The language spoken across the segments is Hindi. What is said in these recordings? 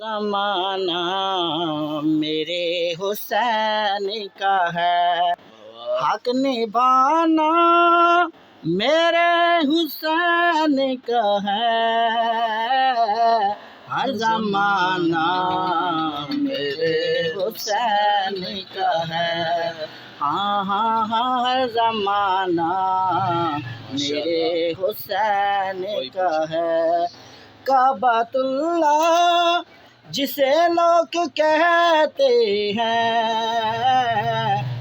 ज़माना मेरे हुसैन का है, हक निभाना मेरे हुसैन का है। हर ज़माना मेरे हुसैन का है। हाँ हाँ हाँ, हर ज़माना मेरे हुसैन का है। काबतुल्लाह जिसे लोग कहते हैं,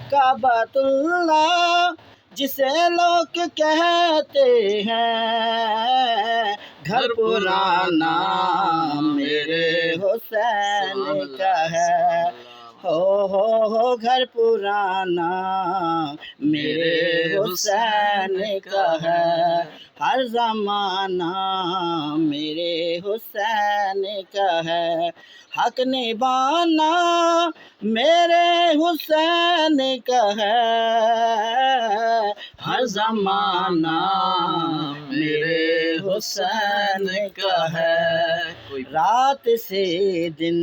काबतुल्लाह जिसे लोग कहते हैं, घर पुराना मेरे हुसैन का है। हो घर पुराना मेरे हुसैन का है। हर ज़माना मेरे हुसैन का है, हक निभाना मेरे हुसैन का है। हर ज़माना मेरे हुसैन का है। रात से दिन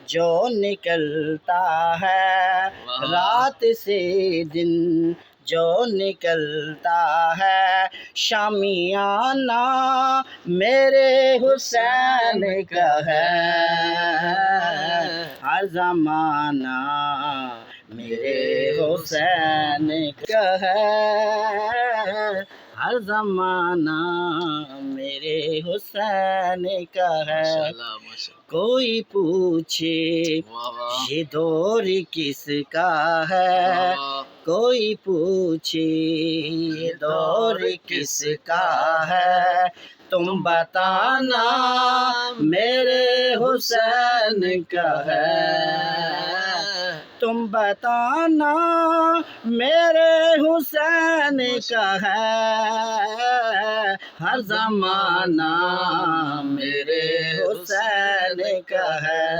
जो निकलता है, रात से दिन जो निकलता है, शामियाना मेरे हुसैन का है। हर ज़माना मेरे हुसैन का है। हर ज़माना मेरे हुसैन का है। कोई पूछे ये दौर किसका है, कोई पूछे ये दौर किसका है, तुम बताना मेरे हुसैन का है। तुम बताना मेरे हुसैन का है। हर ज़माना मेरे हुसैन का है।